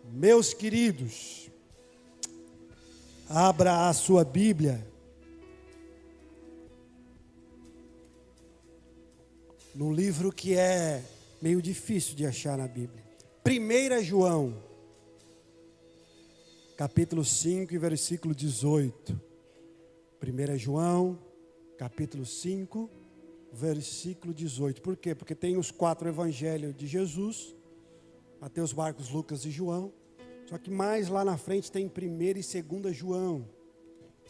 Meus queridos, abra a sua Bíblia num livro que é meio difícil de achar na Bíblia. 1 João, capítulo 5 e versículo 18. 1 João, capítulo 5, versículo 18. Por quê? Porque tem os 4 evangelhos de Jesus: Mateus, Marcos, Lucas e João. Só que mais lá na frente tem 1 e 2 João.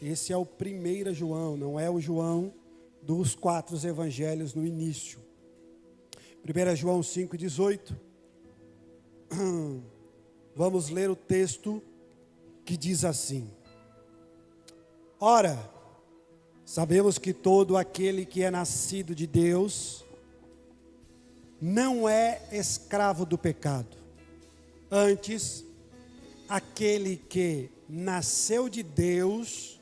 Esse é o 1 João, não é o João dos 4 evangelhos no início. 1 João 5,18. Vamos ler o texto que diz assim: Ora, sabemos que todo aquele que é nascido de Deus não é escravo do pecado. Antes, aquele que nasceu de Deus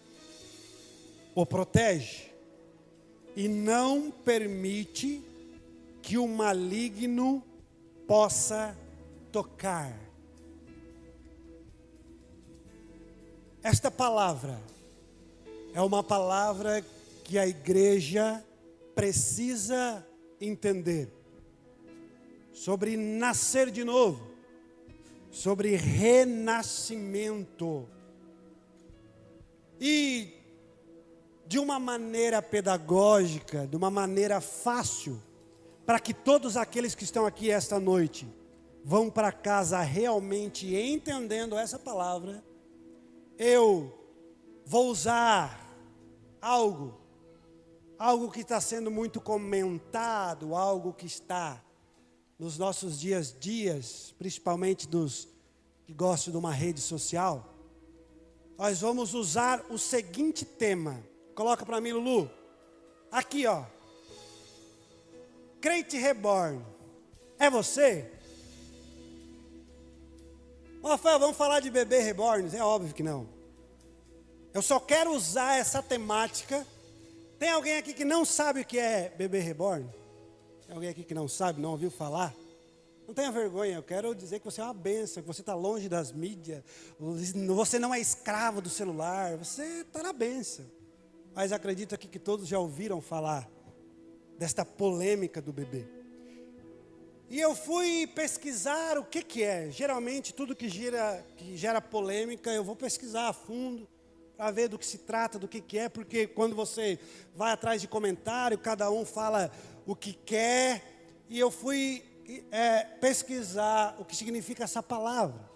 o protege e não permite que o maligno possa tocar. Esta palavra é uma palavra que a igreja precisa entender sobre nascer de novo, sobre renascimento, e de uma maneira pedagógica, de uma maneira fácil, para que todos aqueles que estão aqui esta noite vão para casa realmente entendendo essa palavra. Eu vou usar algo que está sendo muito comentado, algo que está nos nossos dias, principalmente dos que gostam de uma rede social. Nós vamos usar o seguinte tema. Coloca para mim, Lulu. Aqui, ó. Crente reborn. É você? Rafael, vamos falar de bebê reborn? É óbvio que não. Eu só quero usar essa temática. Tem alguém aqui que não sabe o que é bebê reborn? Tem alguém aqui que não sabe, não ouviu falar? Não tenha vergonha, eu quero dizer que você é uma bênção, que você está longe das mídias, você não é escravo do celular, você está na bênção. Mas acredito aqui que todos já ouviram falar desta polêmica do bebê. E eu fui pesquisar o que é. Geralmente tudo que gera polêmica, eu vou pesquisar a fundo, para ver do que se trata, do que é, porque quando você vai atrás de comentário, cada um fala o que quer, e eu fui pesquisar o que significa essa palavra.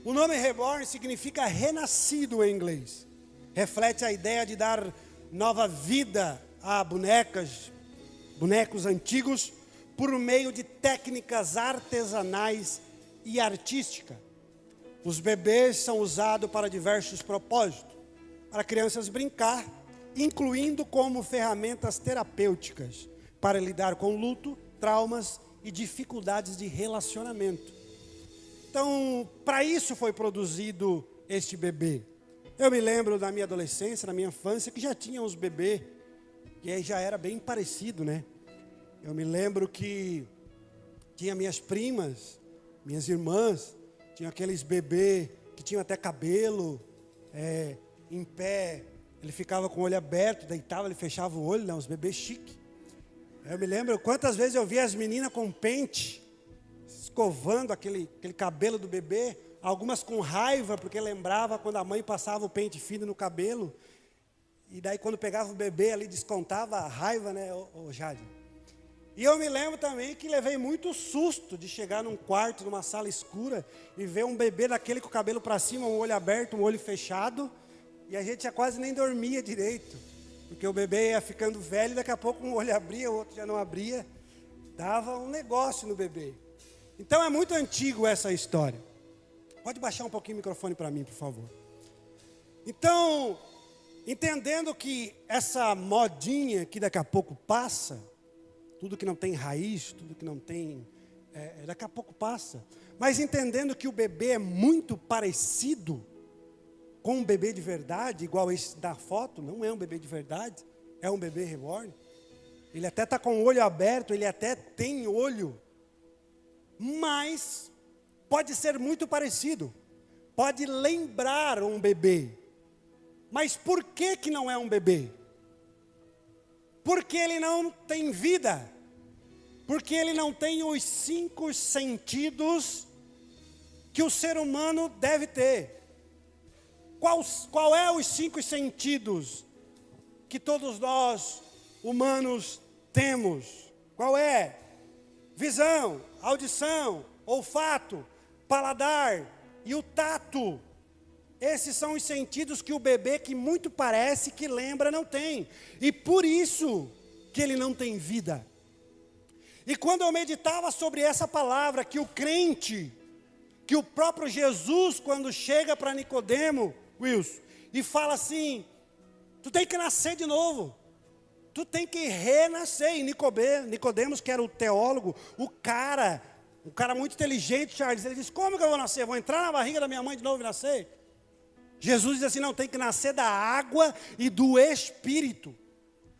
O nome reborn significa renascido em inglês. Reflete a ideia de dar nova vida a bonecos antigos por meio de técnicas artesanais e artísticas. Os bebês são usados para diversos propósitos, para crianças brincar, incluindo como ferramentas terapêuticas, para lidar com luto, traumas e dificuldades de relacionamento. Então, para isso foi produzido este bebê. Eu me lembro da minha adolescência, na minha infância, que já tinha uns bebês, que aí já era bem parecido, né? Eu me lembro que tinha minhas primas, minhas irmãs, tinha aqueles bebês que tinham até cabelo, em pé, ele ficava com o olho aberto, deitava, ele fechava o olho, né? Uns bebês chiques. Eu me lembro quantas vezes eu via as meninas com pente, escovando aquele cabelo do bebê, algumas com raiva, porque lembrava quando a mãe passava o pente fino no cabelo, e daí quando pegava o bebê ali, descontava a raiva, né, ô Jade? E eu me lembro também que levei muito susto de chegar num quarto, numa sala escura, e ver um bebê daquele com o cabelo para cima, um olho aberto, um olho fechado, e a gente já quase nem dormia direito, porque o bebê ia ficando velho, e daqui a pouco um olho abria, o outro já não abria, dava um negócio no bebê. Então é muito antigo essa história. Pode baixar um pouquinho o microfone para mim, por favor. Então, entendendo que essa modinha que daqui a pouco passa, tudo que não tem raiz, tudo que não tem, daqui a pouco passa. Mas entendendo que o bebê é muito parecido com um bebê de verdade, igual esse da foto, não é um bebê de verdade, é um bebê reborn. Ele até está com o olho aberto, ele até tem olho, mas pode ser muito parecido, pode lembrar um bebê. Mas por que não é um bebê? Porque ele não tem vida. Porque ele não tem os 5 sentidos que o ser humano deve ter. Qual é os 5 sentidos que todos nós, humanos, temos? Qual é? Visão, audição, olfato, paladar e o tato. Esses são os sentidos que o bebê, que muito parece que lembra, não tem. E por isso que ele não tem vida. E quando eu meditava sobre essa palavra, que o crente, que o próprio Jesus, quando chega para Nicodemo, Wilson, e fala assim, tu tem que nascer de novo, tu tem que renascer. E Nicodemos, que era o teólogo, um cara muito inteligente, Charles, ele disse, como que eu vou nascer? Vou entrar na barriga da minha mãe de novo e nascer? Jesus diz assim, não, tem que nascer da água e do Espírito,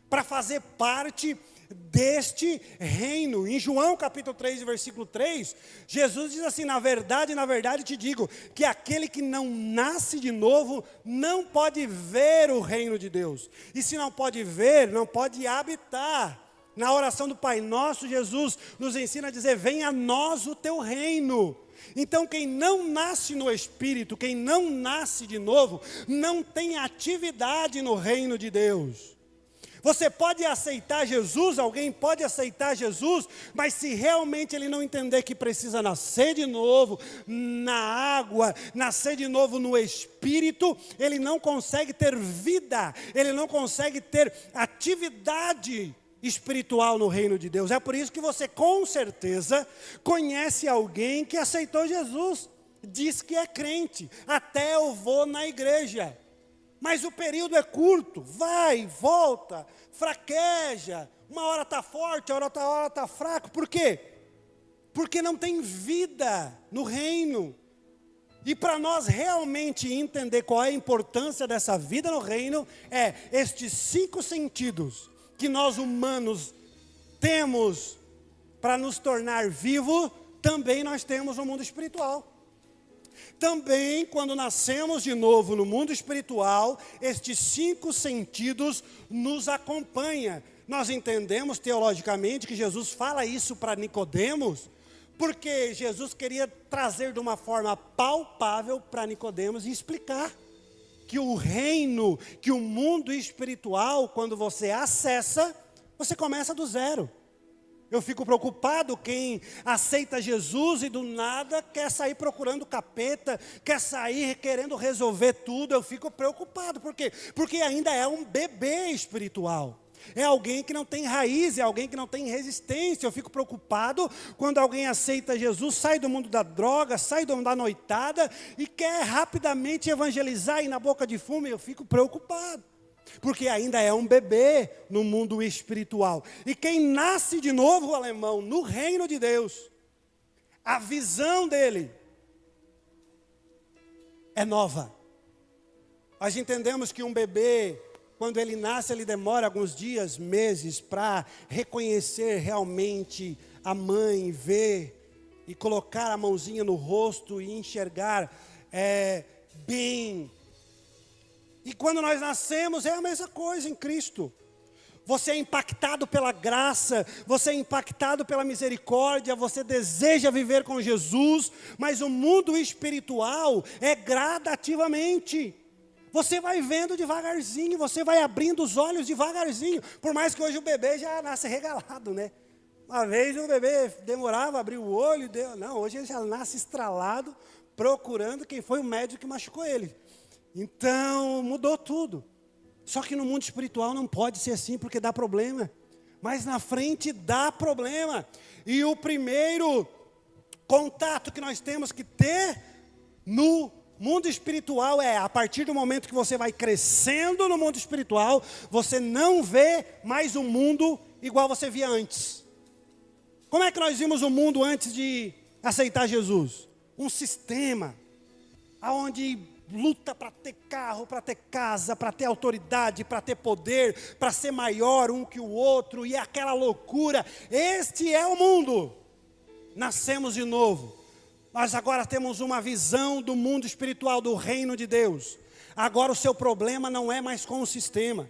para fazer parte deste reino. Em João capítulo 3, versículo 3, Jesus diz assim, na verdade te digo, que aquele que não nasce de novo, não pode ver o reino de Deus. E se não pode ver, não pode habitar. Na oração do Pai Nosso, Jesus nos ensina a dizer, venha a nós o teu reino. Então quem não nasce no Espírito, quem não nasce de novo, não tem atividade no reino de Deus. Você pode aceitar Jesus, alguém pode aceitar Jesus, mas se realmente ele não entender que precisa nascer de novo na água, nascer de novo no Espírito, ele não consegue ter vida, ele não consegue ter atividade espiritual no reino de Deus. É por isso que você com certeza conhece alguém que aceitou Jesus, diz que é crente, até eu vou na igreja. Mas o período é curto, vai, volta, fraqueja, uma hora está forte, a outra hora está fraco. Por quê? Porque não tem vida no reino. E para nós realmente entender qual é a importância dessa vida no reino, é estes 5 sentidos que nós humanos temos para nos tornar vivos, também nós temos no mundo espiritual. Também, quando nascemos de novo no mundo espiritual, estes 5 sentidos nos acompanham. Nós entendemos teologicamente que Jesus fala isso para Nicodemos, porque Jesus queria trazer de uma forma palpável para Nicodemos e explicar que o reino, que o mundo espiritual, quando você acessa, você começa do zero. Eu fico preocupado quem aceita Jesus e do nada quer sair procurando capeta, quer sair querendo resolver tudo. Eu fico preocupado, por quê? Porque ainda é um bebê espiritual. É alguém que não tem raiz, é alguém que não tem resistência. Eu fico preocupado quando alguém aceita Jesus, sai do mundo da droga, sai do mundo da noitada e quer rapidamente evangelizar e ir na boca de fumo. Eu fico preocupado. Porque ainda é um bebê no mundo espiritual. E quem nasce de novo, alemão, no reino de Deus, a visão dele é nova. Nós entendemos que um bebê, quando ele nasce, ele demora alguns dias, meses, para reconhecer realmente a mãe, ver e colocar a mãozinha no rosto e enxergar bem. E quando nós nascemos, é a mesma coisa em Cristo. Você é impactado pela graça, você é impactado pela misericórdia, você deseja viver com Jesus, mas o mundo espiritual é gradativamente. Você vai vendo devagarzinho, você vai abrindo os olhos devagarzinho, por mais que hoje o bebê já nasce regalado, né? Uma vez o bebê demorava a abrir o olho, não, hoje ele já nasce estralado, procurando quem foi o médico que machucou ele. Então, mudou tudo. Só que no mundo espiritual não pode ser assim, porque dá problema. Mas na frente dá problema. E o primeiro contato que nós temos que ter no mundo espiritual é, a partir do momento que você vai crescendo no mundo espiritual, você não vê mais o mundo igual você via antes. Como é que nós vimos o mundo antes de aceitar Jesus? Um sistema, onde luta para ter carro, para ter casa, para ter autoridade, para ter poder, para ser maior um que o outro, e aquela loucura. Este é o mundo. Nascemos de novo. Nós agora temos uma visão do mundo espiritual, do reino de Deus. Agora o seu problema não é mais com o sistema.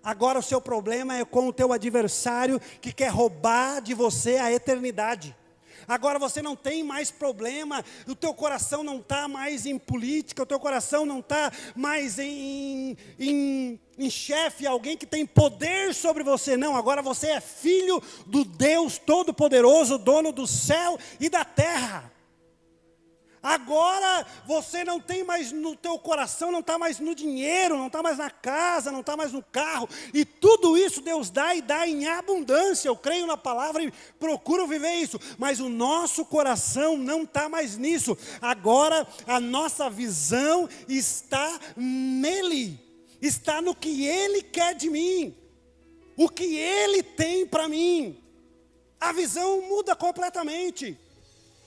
Agora o seu problema é com o teu adversário que quer roubar de você a eternidade. Agora você não tem mais problema, o teu coração não está mais em política, o teu coração não está mais em chefe, alguém que tem poder sobre você. Não, agora você é filho do Deus Todo-Poderoso, dono do céu e da terra. Agora você não tem mais no teu coração, não está mais no dinheiro, não está mais na casa, não está mais no carro. E tudo isso Deus dá e dá em abundância. Eu creio na palavra e procuro viver isso. Mas o nosso coração não está mais nisso. Agora a nossa visão está nele. Está no que Ele quer de mim. O que Ele tem para mim. A visão muda completamente.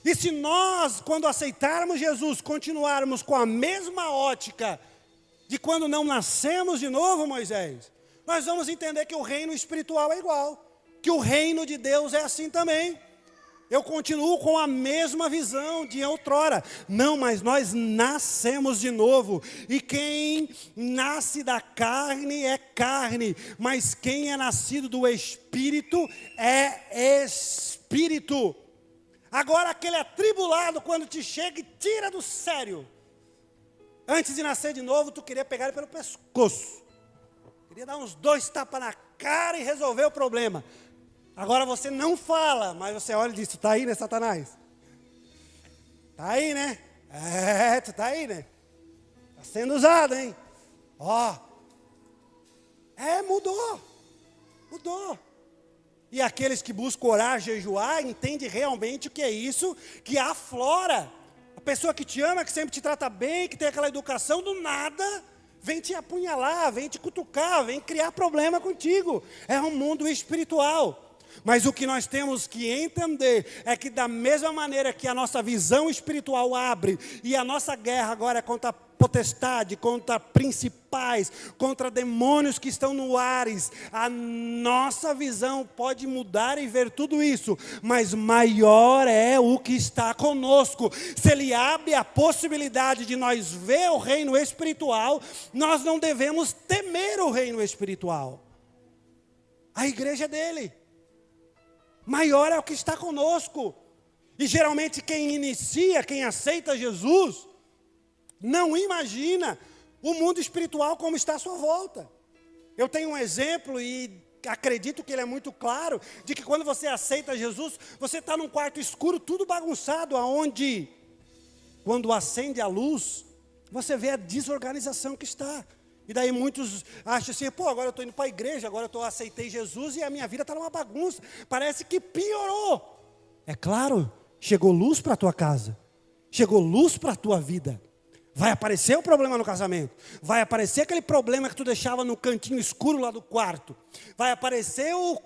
E se nós, quando aceitarmos Jesus, continuarmos com a mesma ótica de quando não nascemos de novo, Moisés, nós vamos entender que o reino espiritual é igual, que o reino de Deus é assim também. Eu continuo com a mesma visão de outrora. Não, mas nós nascemos de novo. E quem nasce da carne é carne, mas quem é nascido do Espírito é Espírito. Agora aquele atribulado, quando te chega e tira do sério. Antes de nascer de novo, tu queria pegar ele pelo pescoço. Queria dar uns 2 tapas na cara e resolver o problema. Agora você não fala, mas você olha e diz, tu está aí, né, Satanás? Está aí, né? É, tu está aí, né? Está sendo usado, hein? Ó. Mudou. Mudou. E aqueles que buscam orar, jejuar, entendem realmente o que é isso, que aflora. A pessoa que te ama, que sempre te trata bem, que tem aquela educação, do nada, vem te apunhalar, vem te cutucar, vem criar problema contigo. É um mundo espiritual. Mas o que nós temos que entender é que da mesma maneira que a nossa visão espiritual abre, e a nossa guerra agora é contra potestade, contra principais, contra demônios que estão no ares, a nossa visão pode mudar e ver tudo isso, mas maior é o que está conosco. Se Ele abre a possibilidade de nós ver o reino espiritual, nós não devemos temer o reino espiritual. A igreja é dele. Maior é o que está conosco. E geralmente quem inicia, quem aceita Jesus, não imagina o mundo espiritual como está à sua volta. Eu tenho um exemplo e acredito que ele é muito claro, de que quando você aceita Jesus, você está num quarto escuro, tudo bagunçado, aonde, quando acende a luz, você vê a desorganização que está. E daí muitos acham assim, pô, agora eu estou indo para a igreja, agora eu aceitei Jesus e a minha vida está numa bagunça. Parece que piorou. É claro, chegou luz para a tua casa, chegou luz para a tua vida. Vai aparecer o problema no casamento, vai aparecer aquele problema que tu deixava no cantinho escuro lá do quarto, vai aparecer o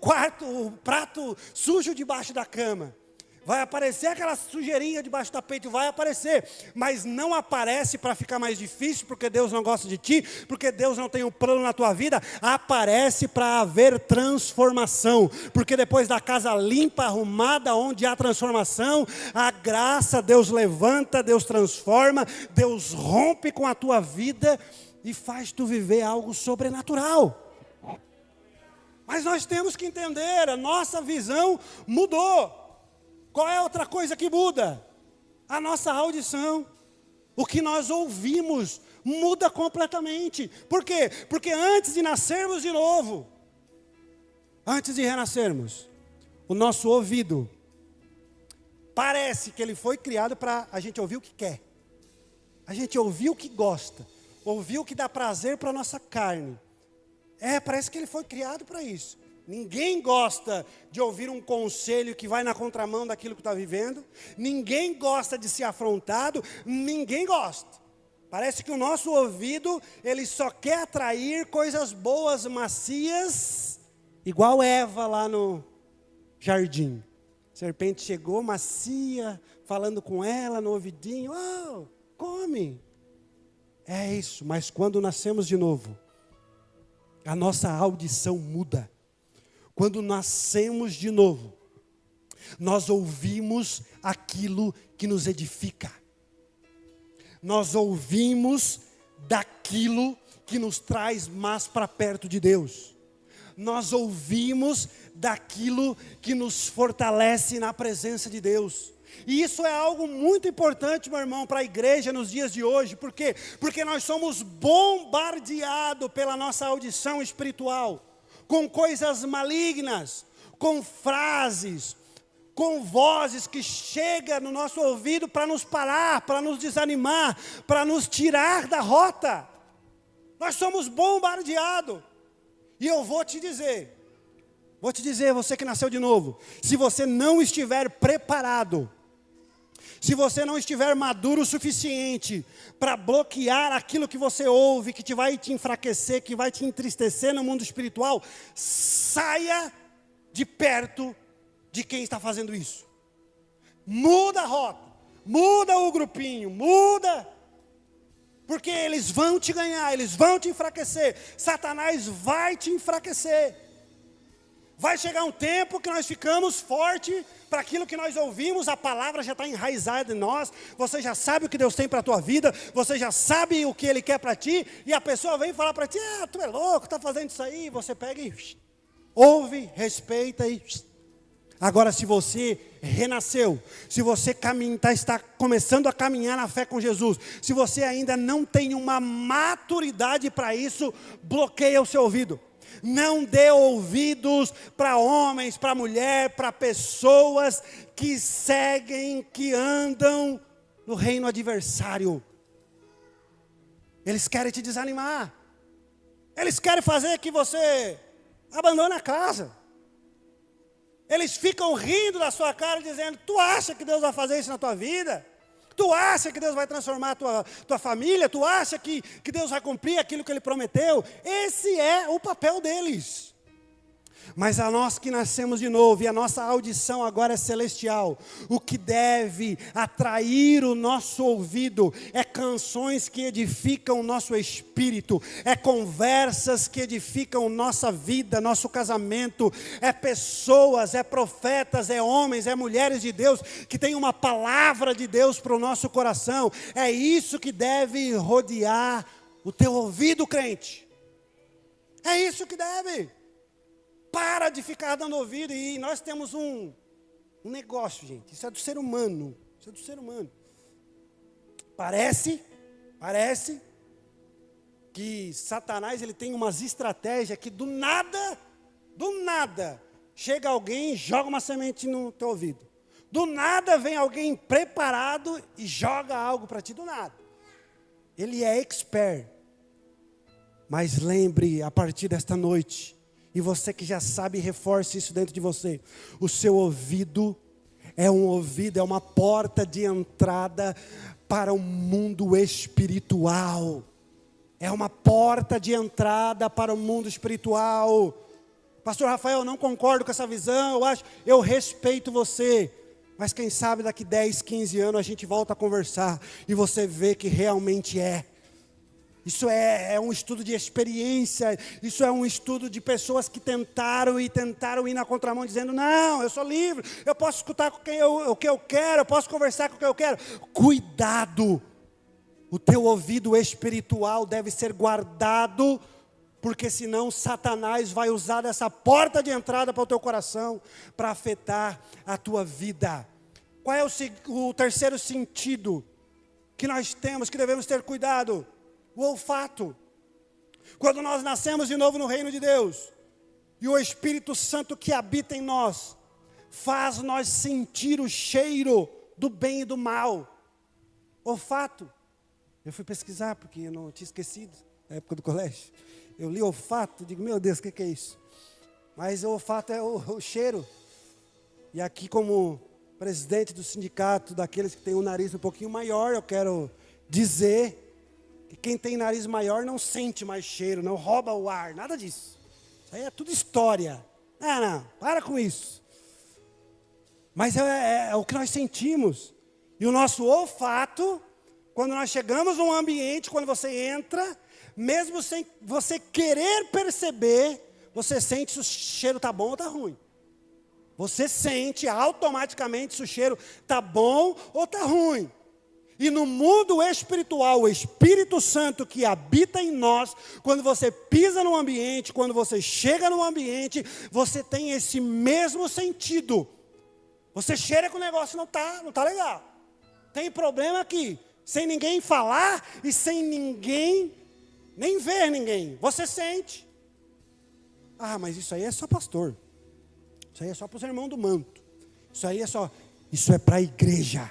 prato sujo debaixo da cama, vai aparecer aquela sujeirinha debaixo do tapete, vai aparecer, mas não aparece para ficar mais difícil, porque Deus não gosta de ti, porque Deus não tem um plano na tua vida, aparece para haver transformação, porque depois da casa limpa, arrumada, onde há transformação, a graça, Deus levanta, Deus transforma, Deus rompe com a tua vida, e faz tu viver algo sobrenatural. Mas nós temos que entender, a nossa visão mudou. Qual é a outra coisa que muda? A nossa audição. O que nós ouvimos muda completamente. Por quê? Porque antes de nascermos de novo, antes de renascermos, o nosso ouvido, parece que ele foi criado para a gente ouvir o que quer. A gente ouvir o que gosta. Ouvir o que dá prazer para a nossa carne. Parece que ele foi criado para isso. Ninguém gosta de ouvir um conselho que vai na contramão daquilo que está vivendo. Ninguém gosta de ser afrontado. Ninguém gosta. Parece que o nosso ouvido, ele só quer atrair coisas boas, macias, igual Eva lá no jardim. A serpente chegou macia, falando com ela no ouvidinho. Oh, come. É isso, mas quando nascemos de novo, a nossa audição muda. Quando nascemos de novo, Nós ouvimos aquilo que nos edifica. Nós ouvimos daquilo que nos traz mais para perto de Deus. Nós ouvimos daquilo que nos fortalece na presença de Deus. E isso é algo muito importante, meu irmão, para a igreja nos dias de hoje. Por quê? Porque nós somos bombardeados pela nossa audição espiritual, com coisas malignas, com frases, com vozes que chegam no nosso ouvido para nos parar, para nos desanimar, para nos tirar da rota. Nós somos bombardeados. E eu vou te dizer, você que nasceu de novo, se você não estiver preparado, se você não estiver maduro o suficiente para bloquear aquilo que você ouve, que vai te enfraquecer, que vai te entristecer no mundo espiritual, saia de perto de quem está fazendo isso. Muda a rota, muda o grupinho, muda, porque eles vão te ganhar, eles vão te enfraquecer. Satanás vai te enfraquecer. Vai chegar um tempo que nós ficamos fortes para aquilo que nós ouvimos, a palavra já está enraizada em nós, você já sabe o que Deus tem para a tua vida, você já sabe o que Ele quer para ti, e a pessoa vem falar para ti, tu é louco, está fazendo isso aí, você pega e ouve, respeita e... Agora, se você renasceu, se você está começando a caminhar na fé com Jesus, se você ainda não tem uma maturidade para isso, bloqueia o seu ouvido. Não dê ouvidos para homens, para mulher, para pessoas que seguem, que andam no reino adversário. Eles querem te desanimar. Eles querem fazer que você abandone a casa. Eles ficam rindo da sua cara, dizendo, tu acha que Deus vai fazer isso na tua vida? Tu acha que Deus vai transformar a tua família? Tu acha que Deus vai cumprir aquilo que Ele prometeu? Esse é o papel deles. Mas a nós que nascemos de novo, e a nossa audição agora é celestial, o que deve atrair o nosso ouvido é canções que edificam o nosso espírito, é conversas que edificam nossa vida, nosso casamento, é pessoas, é profetas, é homens, é mulheres de Deus, que tem uma palavra de Deus para o nosso coração. É isso que deve rodear o teu ouvido, crente. É isso que deve. Para de ficar dando ouvido. E nós temos um negócio, gente. Isso é do ser humano. Isso é do ser humano. Parece que Satanás ele tem umas estratégias que do nada, chega alguém e joga uma semente no teu ouvido. Do nada vem alguém preparado e joga algo para ti, do nada. Ele é expert. Mas lembre, a partir desta noite, e você que já sabe, reforce isso dentro de você. O seu ouvido é uma porta de entrada para o mundo espiritual. É uma porta de entrada para o mundo espiritual. Pastor Rafael, eu não concordo com essa visão, eu respeito você. Mas quem sabe daqui 10, 15 anos a gente volta a conversar e você vê que realmente é. Isso é um estudo de experiência, isso é um estudo de pessoas que tentaram ir na contramão, dizendo, não, eu sou livre, eu posso escutar o que eu quero, eu posso conversar com quem eu quero. Cuidado, o teu ouvido espiritual deve ser guardado, porque senão Satanás vai usar essa porta de entrada para o teu coração, para afetar a tua vida. Qual é o terceiro sentido que nós temos, que devemos ter cuidado? O olfato. Quando nós nascemos de novo no reino de Deus, e o Espírito Santo que habita em nós, faz nós sentir o cheiro do bem e do mal. Olfato. Eu fui pesquisar, porque eu não tinha esquecido, na época do colégio. Eu li olfato, digo, meu Deus, o que é isso? Mas o olfato é o cheiro. E aqui, como presidente do sindicato, daqueles que têm um nariz um pouquinho maior, eu quero dizer que quem tem nariz maior não sente mais cheiro, não rouba o ar, nada disso. Isso aí é tudo história. Não, para com isso. Mas é o que nós sentimos. E o nosso olfato, quando nós chegamos num ambiente, quando você entra, mesmo sem você querer perceber, você sente se o cheiro está bom ou está ruim. Você sente automaticamente se o cheiro está bom ou está ruim. E no mundo espiritual, o Espírito Santo que habita em nós, quando você pisa no ambiente, quando você chega no ambiente, você tem esse mesmo sentido. Você cheira que o negócio não tá legal. Tem problema aqui, sem ninguém falar e sem ninguém, nem ver ninguém. Você sente. Ah, mas isso aí é só pastor. Isso aí é só para os irmãos do manto. Isso é para a igreja.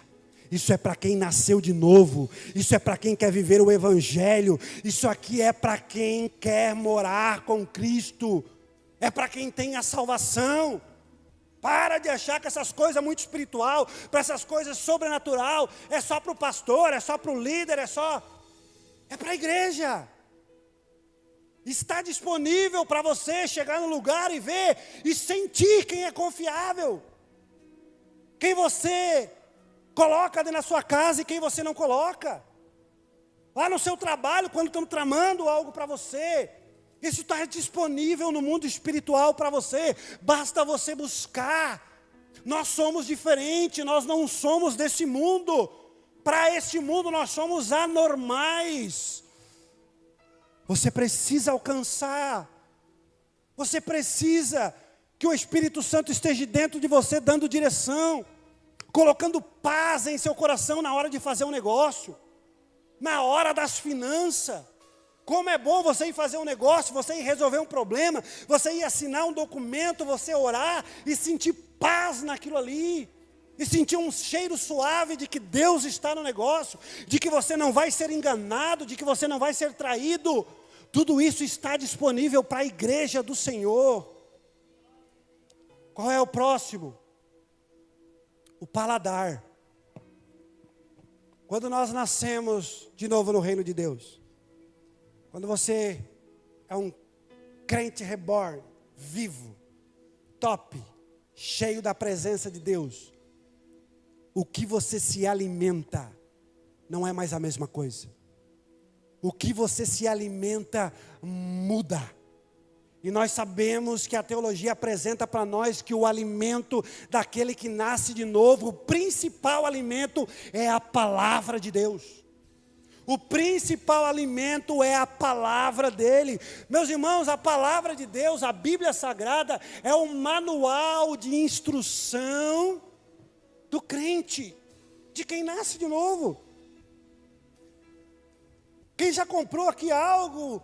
Isso é para quem nasceu de novo. Isso é para quem quer viver o evangelho. Isso aqui é para quem quer morar com Cristo. É para quem tem a salvação. Para de achar que essas coisas muito espiritual, para essas coisas sobrenatural, é só para o pastor, é só para o líder, é para a igreja. Está disponível para você chegar no lugar e ver e sentir quem é confiável. Quem você coloca dentro da sua casa e quem você não coloca. Lá no seu trabalho, quando estão tramando algo para você. Isso está disponível no mundo espiritual para você. Basta você buscar. Nós somos diferentes, nós não somos desse mundo. Para este mundo nós somos anormais. Você precisa alcançar. Você precisa que o Espírito Santo esteja dentro de você dando direção. Colocando paz em seu coração na hora de fazer um negócio, na hora das finanças. Como é bom você ir fazer um negócio, você ir resolver um problema, você ir assinar um documento, você orar e sentir paz naquilo ali. E sentir um cheiro suave de que Deus está no negócio, de que você não vai ser enganado, de que você não vai ser traído. Tudo isso está disponível para a igreja do Senhor. Qual é o próximo? O paladar. Quando nós nascemos de novo no reino de Deus, quando você é um crente reborn, vivo, top, cheio da presença de Deus, o que você se alimenta não é mais a mesma coisa. O que você se alimenta muda. E nós sabemos que a teologia apresenta para nós que o alimento daquele que nasce de novo, o principal alimento é a palavra de Deus. O principal alimento é a palavra dele. Meus irmãos, a palavra de Deus, a Bíblia Sagrada, é um manual de instrução do crente, de quem nasce de novo. Quem já comprou aqui algo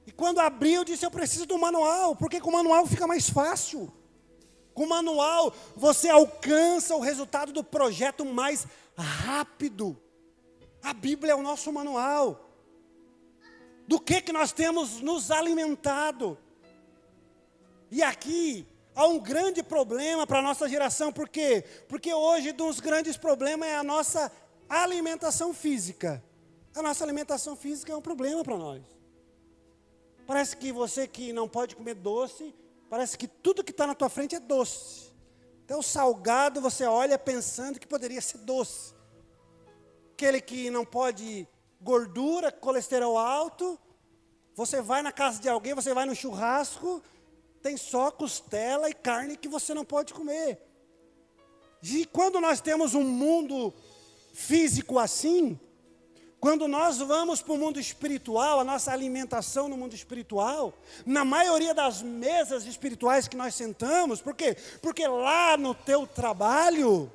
e quando abriu disse, eu preciso do manual, porque com o manual fica mais fácil. Com o manual você alcança o resultado do projeto mais rápido. A Bíblia é o nosso manual. Do que nós temos nos alimentado. E aqui há um grande problema para a nossa geração. Por quê? Porque hoje um dos grandes problemas é a nossa alimentação física. A nossa alimentação física é um problema para nós. Parece que você que não pode comer doce, parece que tudo que está na tua frente é doce. Até o salgado você olha pensando que poderia ser doce. Aquele que não pode gordura, colesterol alto, você vai na casa de alguém, você vai no churrasco, tem só costela e carne que você não pode comer. E quando nós temos um mundo físico assim, quando nós vamos para o mundo espiritual, a nossa alimentação no mundo espiritual, na maioria das mesas espirituais que nós sentamos, por quê? Porque lá no teu trabalho,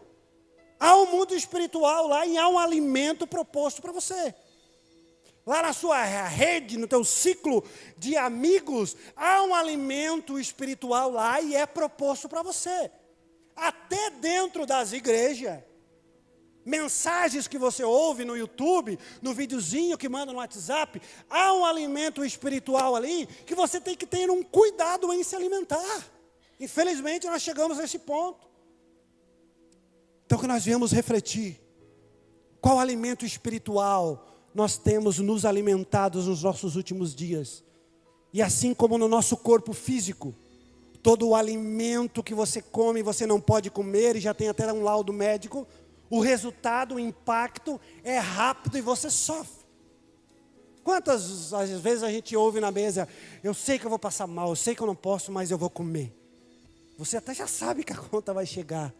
há um mundo espiritual lá e há um alimento proposto para você. Lá na sua rede, no teu ciclo de amigos, há um alimento espiritual lá e é proposto para você. Até dentro das igrejas. Mensagens que você ouve no YouTube, no videozinho que manda no WhatsApp, há um alimento espiritual ali que você tem que ter um cuidado em se alimentar. Infelizmente nós chegamos a esse ponto. Então que nós viemos refletir, qual alimento espiritual nós temos nos alimentados nos nossos últimos dias. E assim como no nosso corpo físico, todo o alimento que você come você não pode comer, e já tem até um laudo médico, o resultado, o impacto é rápido e você sofre. Quantas às vezes a gente ouve na mesa, eu sei que eu vou passar mal, eu sei que eu não posso, mas eu vou comer. Você até já sabe que a conta vai chegar.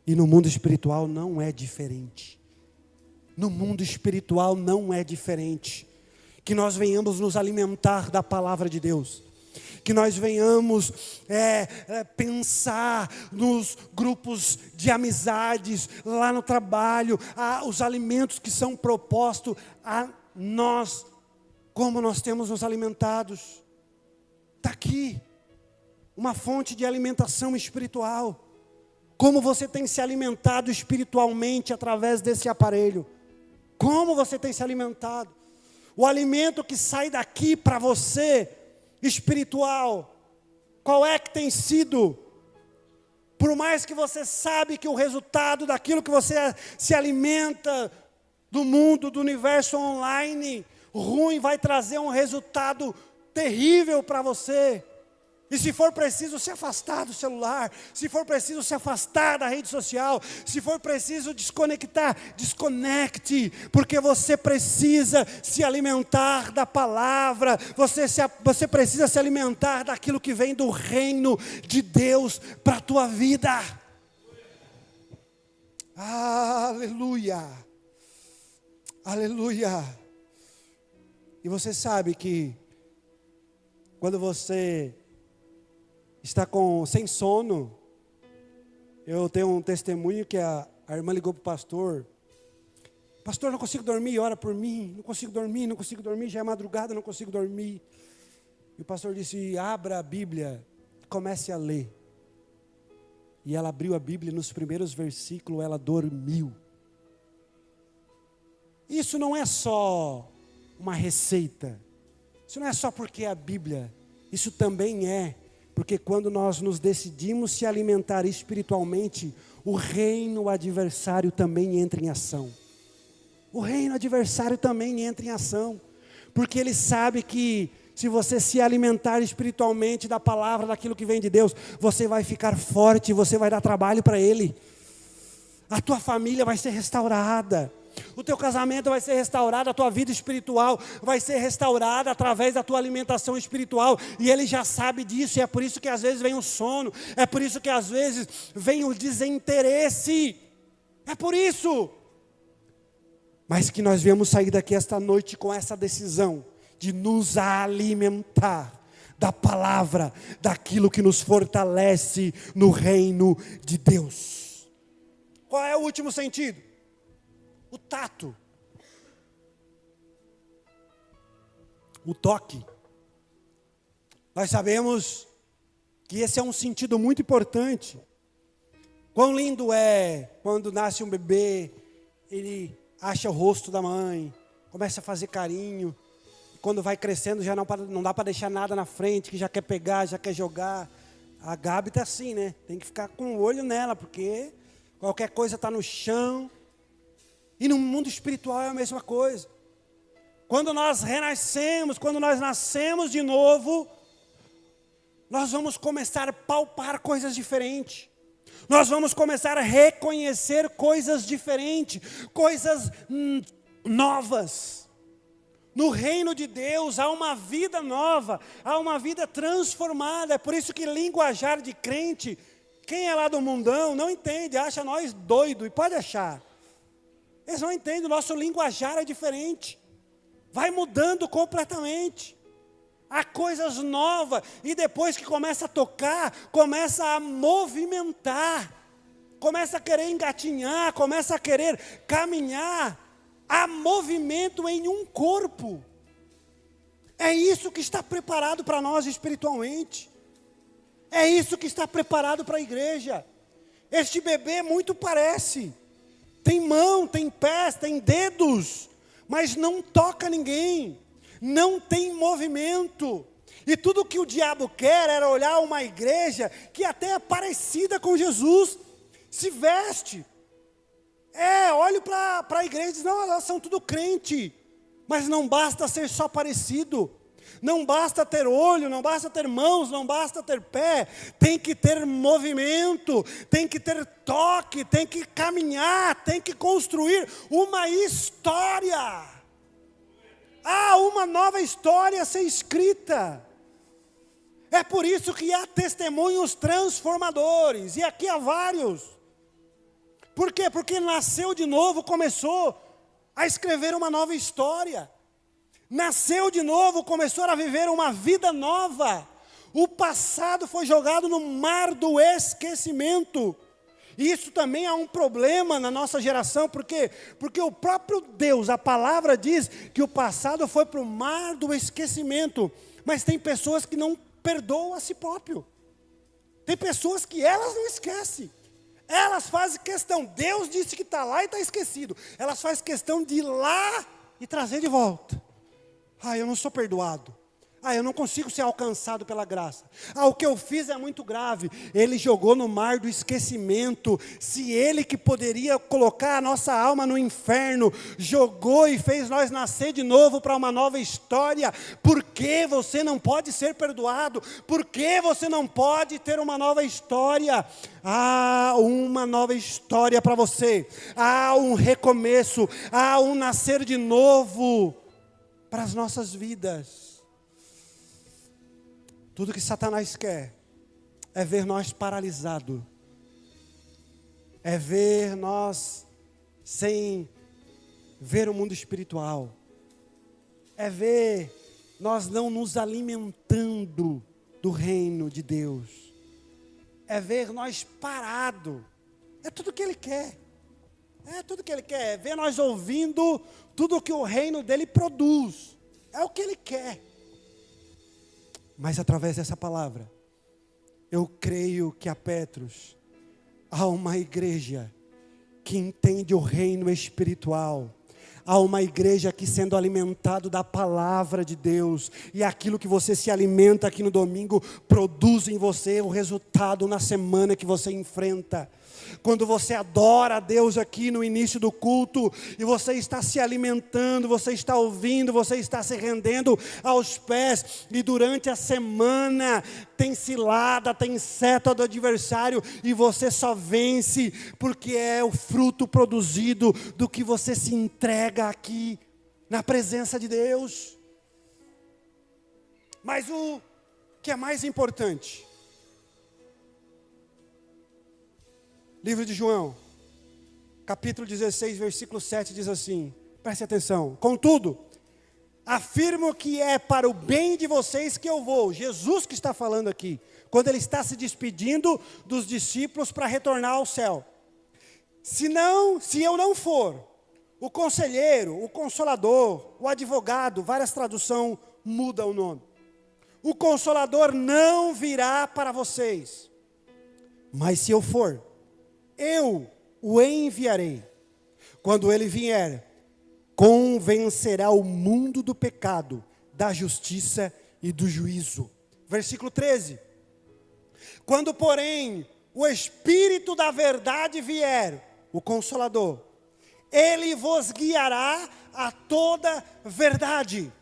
E no mundo espiritual não é diferente. No mundo espiritual não é diferente. Que nós venhamos nos alimentar da palavra de Deus. Que nós venhamos pensar nos grupos de amizades, lá no trabalho, os alimentos que são propostos a nós, como nós temos nos alimentados. Está aqui, uma fonte de alimentação espiritual. Como você tem se alimentado espiritualmente através desse aparelho? Como você tem se alimentado? O alimento que sai daqui para você, espiritual, qual é que tem sido? Por mais que você sabe que o resultado daquilo que você se alimenta, do mundo, do universo online, ruim, vai trazer um resultado terrível para você. E se for preciso se afastar do celular, se for preciso se afastar da rede social, se for preciso desconectar, desconecte, porque você precisa se alimentar da palavra, você precisa se alimentar daquilo que vem do reino de Deus para a tua vida. Aleluia, aleluia. E você sabe que quando você está sem sono, eu tenho um testemunho que a irmã ligou para o pastor. Pastor, não consigo dormir, ora por mim. Não consigo dormir, já é madrugada, não consigo dormir. E o pastor disse, abra a Bíblia, comece a ler. E ela abriu a Bíblia e nos primeiros versículos ela dormiu. Isso não é só uma receita. Isso não é só porque é a Bíblia. Isso também é porque quando nós nos decidimos se alimentar espiritualmente, o reino adversário também entra em ação. O reino adversário também entra em ação. Porque ele sabe que se você se alimentar espiritualmente da palavra, daquilo que vem de Deus, você vai ficar forte, você vai dar trabalho para ele. A tua família vai ser restaurada. O teu casamento vai ser restaurado, a tua vida espiritual vai ser restaurada através da tua alimentação espiritual. E ele já sabe disso, e é por isso que às vezes vem o sono, é por isso que às vezes vem o desinteresse. É por isso. Mas que nós viemos sair daqui esta noite com essa decisão de nos alimentar da palavra, daquilo que nos fortalece no reino de Deus. Qual é o último sentido? O tato, o toque. Nós sabemos que esse é um sentido muito importante. Quão lindo é quando nasce um bebê, ele acha o rosto da mãe, começa a fazer carinho. Quando vai crescendo já não dá para deixar nada na frente, que já quer pegar, já quer jogar. A Gabi está assim, né? Tem que ficar com o olho nela, porque qualquer coisa está no chão. E no mundo espiritual é a mesma coisa. Quando nós renascemos, quando nós nascemos de novo, nós vamos começar a palpar coisas diferentes. Nós vamos começar a reconhecer coisas diferentes, coisas novas. No reino de Deus há uma vida nova, há uma vida transformada. É por isso que linguajar de crente, quem é lá do mundão não entende, acha nós doidos, e pode achar. Eles não entendem, o nosso linguajar é diferente. Vai mudando completamente. Há coisas novas. E depois que começa a tocar, começa a movimentar. Começa a querer engatinhar, começa a querer caminhar. Há movimento em um corpo. É isso que está preparado para nós espiritualmente. É isso que está preparado para a igreja. Este bebê muito parece. Tem mão, tem pés, tem dedos, mas não toca ninguém, não tem movimento. E tudo que o diabo quer era olhar uma igreja que até é parecida com Jesus, se veste. Olho para a igreja e diz, não, elas são tudo crente, mas não basta ser só parecido. Não basta ter olho, não basta ter mãos, não basta ter pé, tem que ter movimento, tem que ter toque, tem que caminhar, tem que construir uma história. Há uma nova história a ser escrita. É por isso que há testemunhos transformadores, e aqui há vários. Por quê? Porque nasceu de novo, começou a escrever uma nova história. Nasceu de novo, começou a viver uma vida nova. O passado foi jogado no mar do esquecimento. E isso também é um problema na nossa geração, por quê? Porque o próprio Deus, a palavra diz que o passado foi para o mar do esquecimento. Mas tem pessoas que não perdoam a si próprio. Tem pessoas que elas não esquecem. Elas fazem questão, Deus disse que está lá e está esquecido. Elas fazem questão de ir lá e trazer de volta. Eu não sou perdoado. Eu não consigo ser alcançado pela graça. O que eu fiz é muito grave. Ele jogou no mar do esquecimento. Se ele que poderia colocar a nossa alma no inferno, jogou e fez nós nascer de novo para uma nova história. Por que você não pode ser perdoado? Por que você não pode ter uma nova história? Há uma nova história para você. Há um recomeço. Há um nascer de novo para as nossas vidas. Tudo que Satanás quer é ver nós paralisados. É ver nós sem ver o mundo espiritual. É ver nós não nos alimentando do reino de Deus. É ver nós parados. É tudo que ele quer. É tudo que ele quer. É ver nós ouvindo tudo o que o reino dele produz. É o que ele quer. Mas através dessa palavra, eu creio que a Petros, há uma igreja que entende o reino espiritual. Há uma igreja aqui sendo alimentado da palavra de Deus. E aquilo que você se alimenta aqui no domingo, produz em você o resultado na semana que você enfrenta. Quando você adora a Deus aqui no início do culto, e você está se alimentando, você está ouvindo, você está se rendendo aos pés, e durante a semana tem cilada, tem seta do adversário, e você só vence, porque é o fruto produzido do que você se entrega aqui, na presença de Deus. Mas o que é mais importante, livro de João, capítulo 16, versículo 7, diz assim, preste atenção: contudo, afirmo que é para o bem de vocês que eu vou. Jesus que está falando aqui, quando ele está se despedindo dos discípulos para retornar ao céu. Se eu não for, o conselheiro, o consolador, o advogado, várias traduções mudam o nome. O consolador não virá para vocês, mas se eu for, eu o enviarei. Quando ele vier, convencerá o mundo do pecado, da justiça e do juízo. Versículo 13. Quando, porém, o Espírito da verdade vier, o Consolador, ele vos guiará a toda verdade.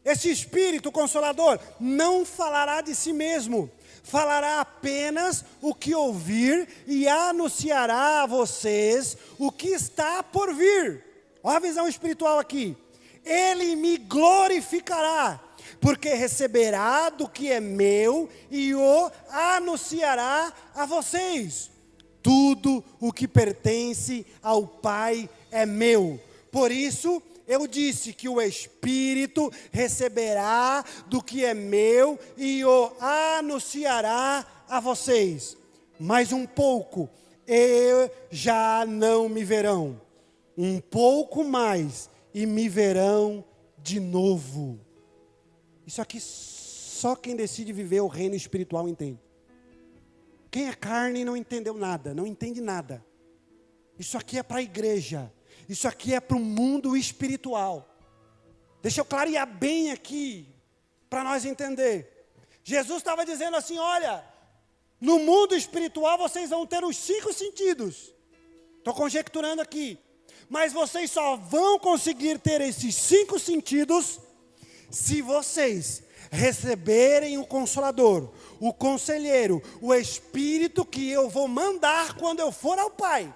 Esse Espírito Consolador não falará de si mesmo, falará apenas o que ouvir e anunciará a vocês o que está por vir. Olha a visão espiritual aqui. Ele me glorificará, porque receberá do que é meu e o anunciará a vocês. Tudo o que pertence ao Pai é meu. Por isso, eu disse que o Espírito receberá do que é meu e o anunciará a vocês. Mais um pouco, e já não me verão. Um pouco mais, e me verão de novo. Isso aqui só quem decide viver o reino espiritual entende. Quem é carne não entendeu nada, não entende nada. Isso aqui é para a igreja. Isso aqui é para o mundo espiritual. Deixa eu clarear bem aqui, para nós entender. Jesus estava dizendo assim, olha, no mundo espiritual vocês vão ter os 5 sentidos. Estou conjecturando aqui. Mas vocês só vão conseguir ter esses 5 sentidos se vocês receberem o Consolador, o Conselheiro, o Espírito que eu vou mandar quando eu for ao Pai.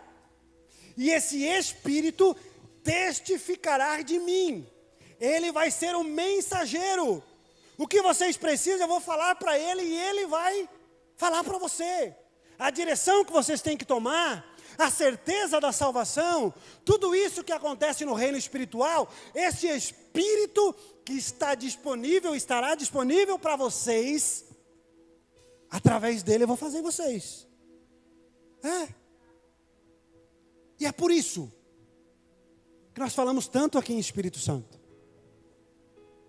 E esse Espírito testificará de mim. Ele vai ser o mensageiro. O que vocês precisam, eu vou falar para ele e ele vai falar para você. A direção que vocês têm que tomar, a certeza da salvação, tudo isso que acontece no reino espiritual, esse Espírito que está disponível, estará disponível para vocês, através dele eu vou fazer em vocês. E é por isso que nós falamos tanto aqui em Espírito Santo.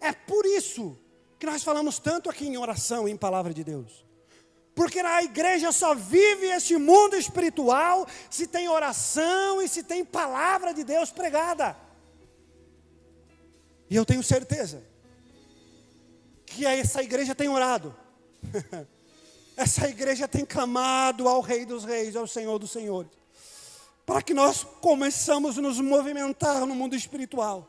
É por isso que nós falamos tanto aqui em oração e em palavra de Deus. Porque a igreja só vive esse mundo espiritual se tem oração e se tem palavra de Deus pregada. E eu tenho certeza que essa igreja tem orado. Essa igreja tem clamado ao Rei dos Reis, ao Senhor dos Senhores, para que nós começamos a nos movimentar no mundo espiritual.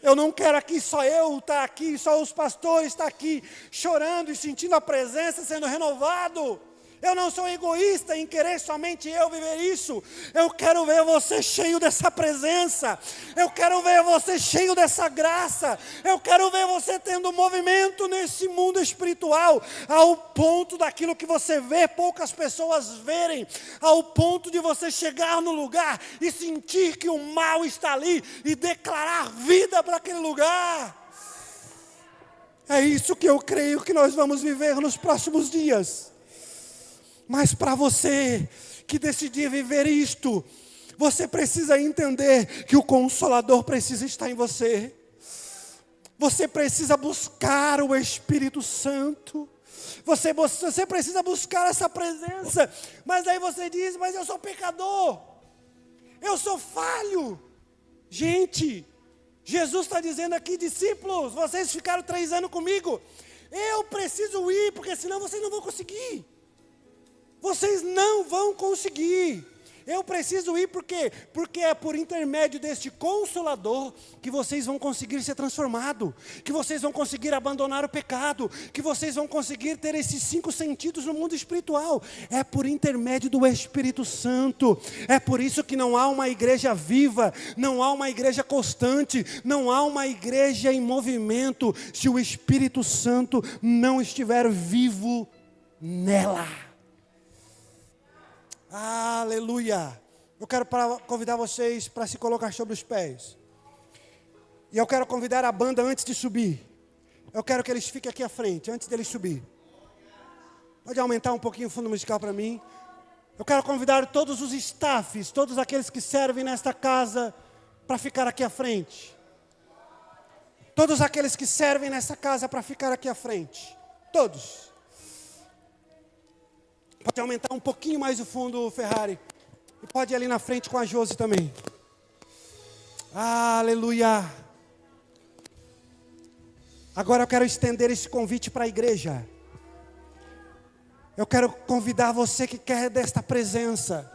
Eu não quero aqui só eu estar aqui, só os pastores estar aqui chorando e sentindo a presença sendo renovado. Eu não sou egoísta em querer somente eu viver isso. Eu quero ver você cheio dessa presença. Eu quero ver você cheio dessa graça. Eu quero ver você tendo movimento nesse mundo espiritual, ao ponto daquilo que você vê poucas pessoas verem, ao ponto de você chegar no lugar e sentir que o mal está ali e declarar vida para aquele lugar. É isso que eu creio que nós vamos viver nos próximos dias. Mas para você que decidir viver isto, você precisa entender que o Consolador precisa estar em você. Você precisa buscar o Espírito Santo. Você precisa buscar essa presença. Mas aí você diz, mas eu sou pecador. Eu sou falho. Gente, Jesus está dizendo aqui, discípulos, vocês ficaram 3 anos comigo. Eu preciso ir, porque senão vocês não vão conseguir. Vocês não vão conseguir. Eu preciso ir por quê? Porque é por intermédio deste Consolador que vocês vão conseguir ser transformados, que vocês vão conseguir abandonar o pecado, que vocês vão conseguir ter esses 5 sentidos no mundo espiritual. É por intermédio do Espírito Santo. É por isso que não há uma igreja viva, não há uma igreja constante, não há uma igreja em movimento, se o Espírito Santo não estiver vivo nela. Aleluia! Eu quero convidar vocês para se colocar sobre os pés. E eu quero convidar a banda antes de subir. Eu quero que eles fiquem aqui à frente, antes deles subir. Pode aumentar um pouquinho o fundo musical para mim. Eu quero convidar todos os staffs, todos aqueles que servem nesta casa, para ficar aqui à frente. Todos aqueles que servem nessa casa para ficar aqui à frente. Todos. Pode aumentar um pouquinho mais o fundo, Ferrari. E pode ir ali na frente com a Josi também. Aleluia. Agora eu quero estender esse convite para a igreja. Eu quero convidar você que quer desta presença.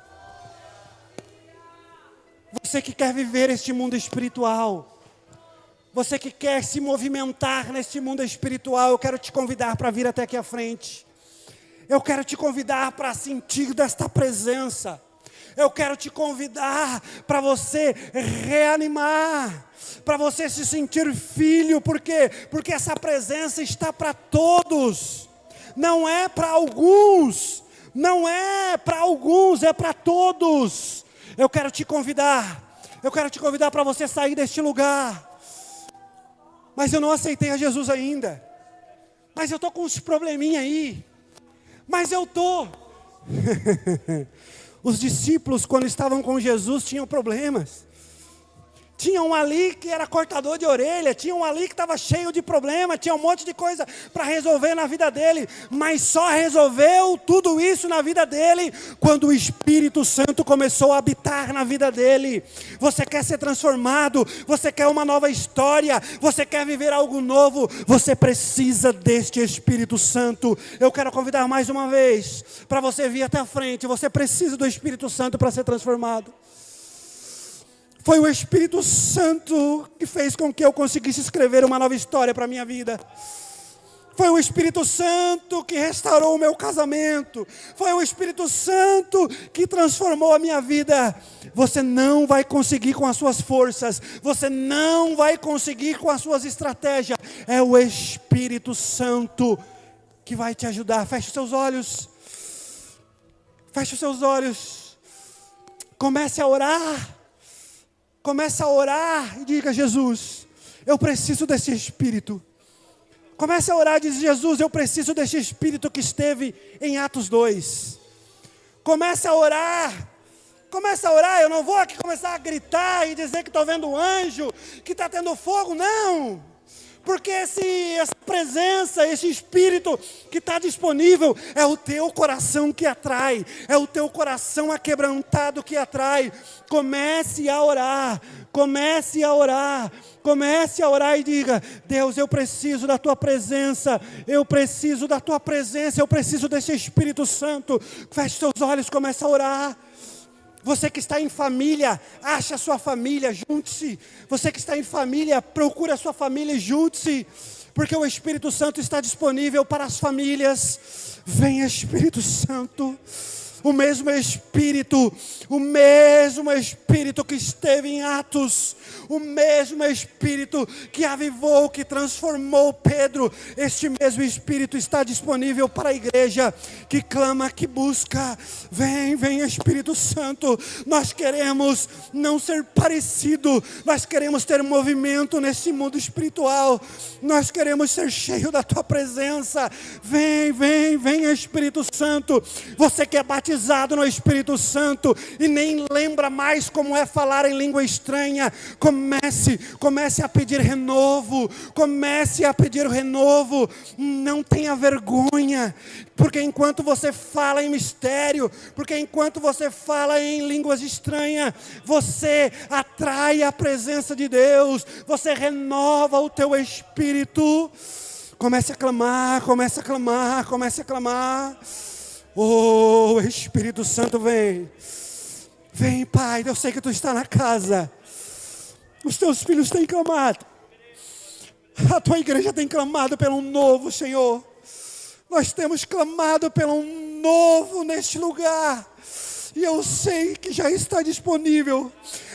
Você que quer viver este mundo espiritual. Você que quer se movimentar neste mundo espiritual. Eu quero te convidar para vir até aqui à frente. Eu quero te convidar para sentir desta presença. Eu quero te convidar para você reanimar, para você se sentir filho. Por quê? Porque essa presença está para todos. Não é para alguns. Não é para alguns, é para todos. Eu quero te convidar. Eu quero te convidar para você sair deste lugar. Mas eu não aceitei a Jesus ainda. Mas eu estou com uns probleminha aí. Mas eu estou. Os discípulos, quando estavam com Jesus, tinham problemas. Tinha um ali que era cortador de orelha, tinha um ali que estava cheio de problema, tinha um monte de coisa para resolver na vida dele, mas só resolveu tudo isso na vida dele quando o Espírito Santo começou a habitar na vida dele. Você quer ser transformado, você quer uma nova história, você quer viver algo novo, você precisa deste Espírito Santo. Eu quero convidar mais uma vez para você vir até a frente. Você precisa do Espírito Santo para ser transformado. Foi o Espírito Santo que fez com que eu conseguisse escrever uma nova história para a minha vida. Foi o Espírito Santo que restaurou o meu casamento. Foi o Espírito Santo que transformou a minha vida. Você não vai conseguir com as suas forças. Você não vai conseguir com as suas estratégias. É o Espírito Santo que vai te ajudar. Feche os seus olhos. Feche os seus olhos. Comece a orar. Comece a orar e diga: Jesus, eu preciso desse Espírito. Comece a orar e diz: Jesus, eu preciso desse Espírito que esteve em Atos 2. Comece a orar. Comece a orar. Eu não vou aqui começar a gritar e dizer que estou vendo um anjo, que está tendo fogo. Não. Porque essa presença, esse Espírito que está disponível, é o teu coração que atrai. É o teu coração aquebrantado que atrai. Comece a orar. Comece a orar. Comece a orar e diga: Deus, eu preciso da tua presença. Eu preciso da tua presença. Eu preciso desse Espírito Santo. Feche seus olhos, comece a orar. Você que está em família, ache a sua família, junte-se. Você que está em família, procure a sua família e junte-se. Porque o Espírito Santo está disponível para as famílias. Venha, Espírito Santo. O mesmo Espírito que esteve em Atos, o mesmo Espírito que avivou, que transformou Pedro, este mesmo Espírito está disponível para a igreja, que clama, que busca. Vem Espírito Santo, nós queremos não ser parecido, nós queremos ter movimento nesse mundo espiritual, nós queremos ser cheio da tua presença. Vem Espírito Santo. Você que é batizado no Espírito Santo e nem lembra mais como é falar em língua estranha, comece a pedir renovo. Comece a pedir renovo. Não tenha vergonha, porque enquanto você fala em mistério, porque enquanto você fala em línguas estranhas, você atrai a presença de Deus, você renova o teu espírito. Comece a clamar, comece a clamar, comece a clamar. Oh, Espírito Santo, vem. Vem, Pai, eu sei que Tu está na casa. Os Teus filhos têm clamado. A Tua igreja tem clamado pelo novo, Senhor. Nós temos clamado pelo novo neste lugar. E eu sei que já está disponível.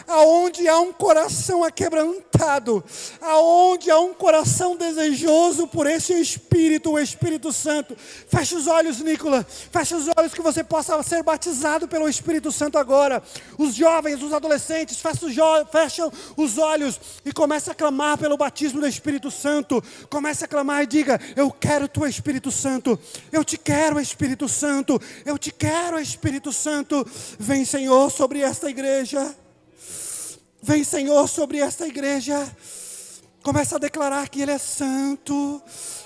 Aonde há um coração aquebrantado, aonde há um coração desejoso por esse Espírito, o Espírito Santo. Feche os olhos, Nicolas. Feche os olhos, que você possa ser batizado pelo Espírito Santo agora. Os jovens, os adolescentes, fecham os olhos e comece a clamar pelo batismo do Espírito Santo. Comece a clamar e diga: eu quero Tu, Espírito Santo. Eu te quero, Espírito Santo. Eu te quero, Espírito Santo. Vem, Senhor, sobre esta igreja. Vem, Senhor, sobre esta igreja. Começa a declarar que Ele é santo.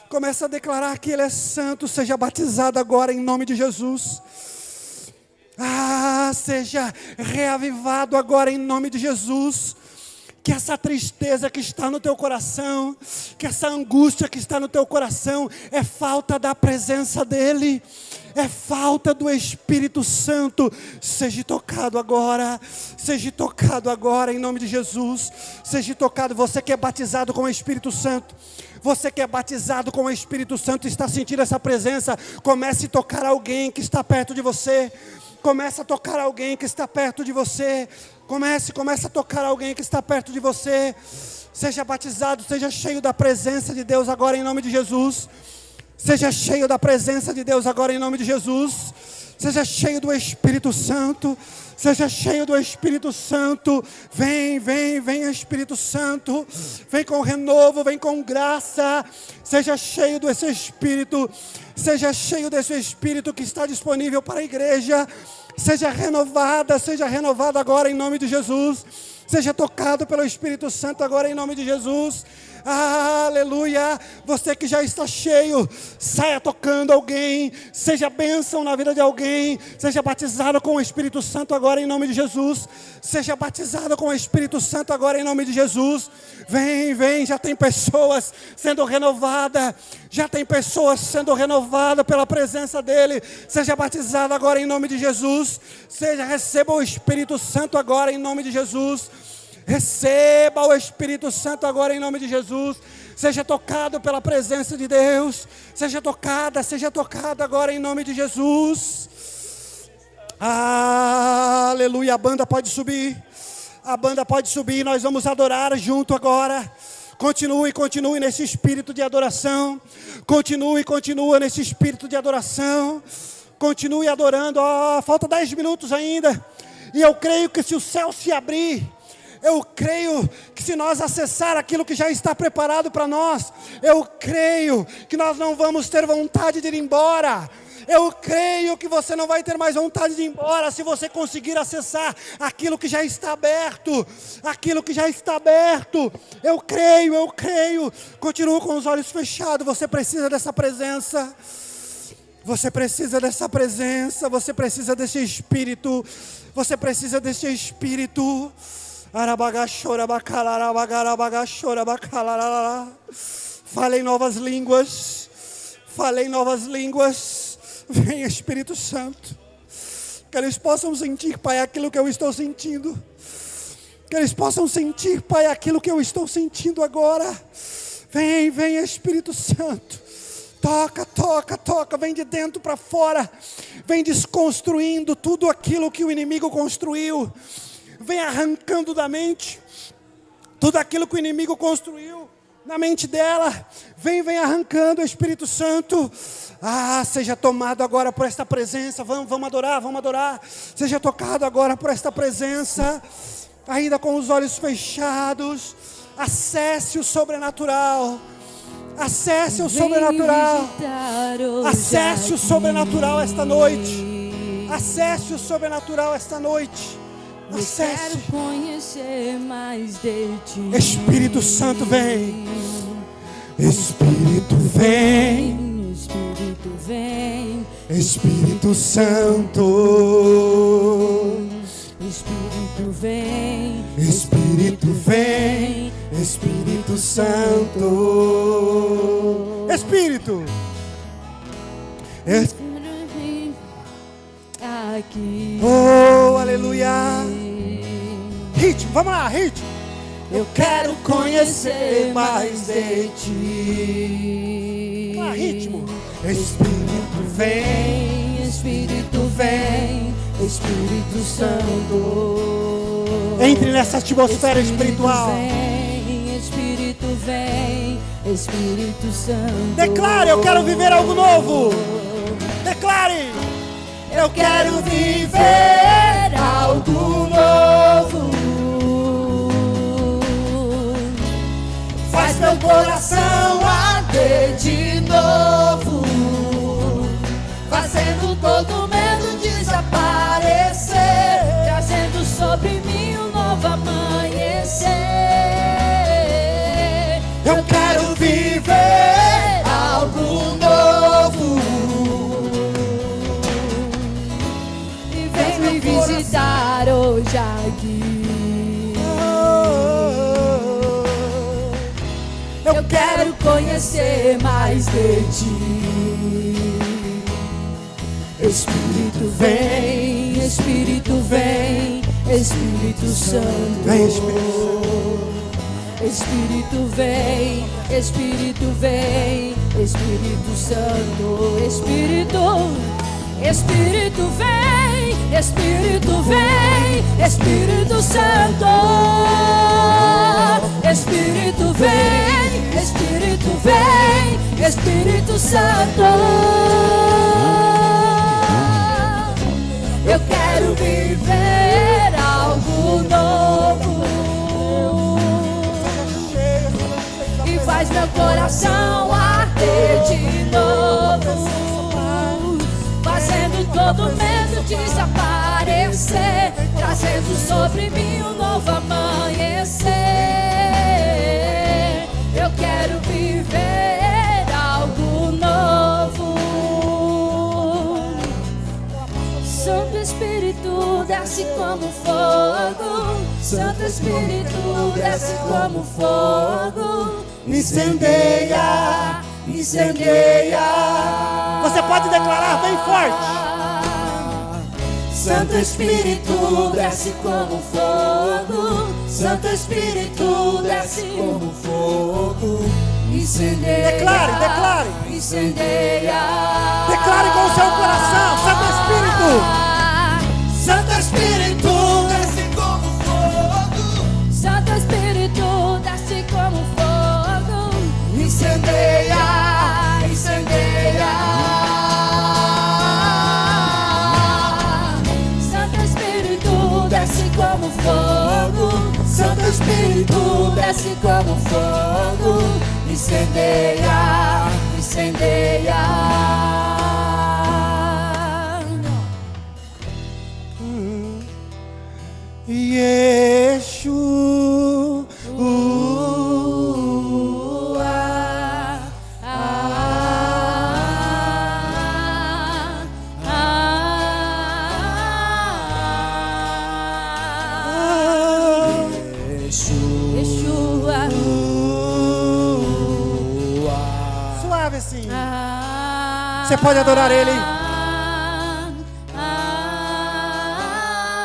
Começa a declarar que Ele é santo. Seja batizado agora em nome de Jesus. Seja reavivado agora em nome de Jesus. Que essa tristeza que está no teu coração, que essa angústia que está no teu coração, é falta da presença dEle, é falta do Espírito Santo. Seja tocado agora em nome de Jesus. Seja tocado. Você que é batizado com o Espírito Santo, você que é batizado com o Espírito Santo e está sentindo essa presença, comece a tocar alguém que está perto de você. Comece a tocar alguém que está perto de você. Comece a tocar alguém que está perto de você. Seja batizado, seja cheio da presença de Deus agora em nome de Jesus. Seja cheio da presença de Deus agora em nome de Jesus. Seja cheio do Espírito Santo. Seja cheio do Espírito Santo. Vem Espírito Santo. Vem com renovo, vem com graça. Seja cheio desse Espírito. Seja cheio desse Espírito que está disponível para a igreja. Seja renovada agora em nome de Jesus. Seja tocado pelo Espírito Santo agora em nome de Jesus. Aleluia. Você que já está cheio, saia tocando alguém. Seja bênção na vida de alguém. Seja batizado com o Espírito Santo agora em nome de Jesus. Seja batizado com o Espírito Santo agora em nome de Jesus. Vem, já tem pessoas sendo renovadas. Já tem pessoas sendo renovadas pela presença dEle. Seja batizado agora em nome de Jesus. Receba o Espírito Santo agora em nome de Jesus. Receba o Espírito Santo agora em nome de Jesus. Seja tocado pela presença de Deus. Seja tocada agora em nome de Jesus. Aleluia. A banda pode subir. Nós vamos adorar junto agora. Continue nesse espírito de adoração. Continua nesse espírito de adoração. Continue adorando. Falta 10 minutos ainda. E eu creio que se o céu se abrir, eu creio que se nós acessar aquilo que já está preparado para nós, eu creio que nós não vamos ter vontade de ir embora. Eu creio que você não vai ter mais vontade de ir embora se você conseguir acessar aquilo que já está aberto. Eu creio. Continua com os olhos fechados. Você precisa dessa presença. Você precisa desse Espírito. Falei novas línguas. Vem, Espírito Santo. Que eles possam sentir, Pai, aquilo que eu estou sentindo. Que eles possam sentir, Pai, aquilo que eu estou sentindo agora. Vem, Espírito Santo. Toca. Vem de dentro para fora. Vem desconstruindo tudo aquilo que o inimigo construiu. Vem arrancando da mente tudo aquilo que o inimigo construiu na mente dela. Vem arrancando, Espírito Santo. Seja tomado agora por esta presença. Vamos adorar. Seja tocado agora por esta presença. Ainda com os olhos fechados. Acesse o sobrenatural. Acesse o sobrenatural esta noite. Acesse o sobrenatural esta noite. Acesse. Eu quero conhecer mais de ti. Espírito Santo vem. Espírito vem. Espírito vem. Espírito Santo. Espírito vem. Espírito vem. Espírito Santo. Espírito. Aqui. Oh, aleluia. Ritmo, vamos lá, ritmo. Eu quero conhecer mais de ti. Ritmo. Espírito vem. Espírito vem. Espírito Santo. Entre nessa atmosfera espiritual. Espírito vem. Espírito Santo. Declare, eu quero viver algo novo. Declare. Eu quero viver algo novo. Faz meu coração arder de novo, fazendo todo medo desaparecer, trazendo sobre mim um novo amanhecer. Eu quero viver algo novo. E vem me visitar hoje aqui. Eu quero conhecer mais de ti. Espírito vem, Espírito vem, Espírito Santo. Vem, Espírito. Espírito vem, Espírito vem, Espírito Santo. Espírito, Espírito vem, Espírito vem, Espírito Santo. Espírito vem, Espírito vem, Espírito Santo. Eu quero viver algo novo e faz meu coração arder de novo, fazendo todo medo desaparecer, trazendo sobre mim um novo amanhecer. Eu quero viver algo novo. Santo Espírito desce como fogo. Santo Espírito desce como fogo. Incendeia, incendeia. Você pode declarar bem forte. Santo Espírito desce como fogo. Santo Espírito desce como fogo. incendeia. Declare, declare. Incendeia. Declare com o seu coração. Santo Espírito. Santo Espírito, desce como fogo. Santo Espírito, desce como fogo. Incendeia, incendeia. Santo Espírito, desce como fogo. Santo Espírito, desce como fogo. Incendeia, incendeia. Suave assim. Você pode adorar Ele.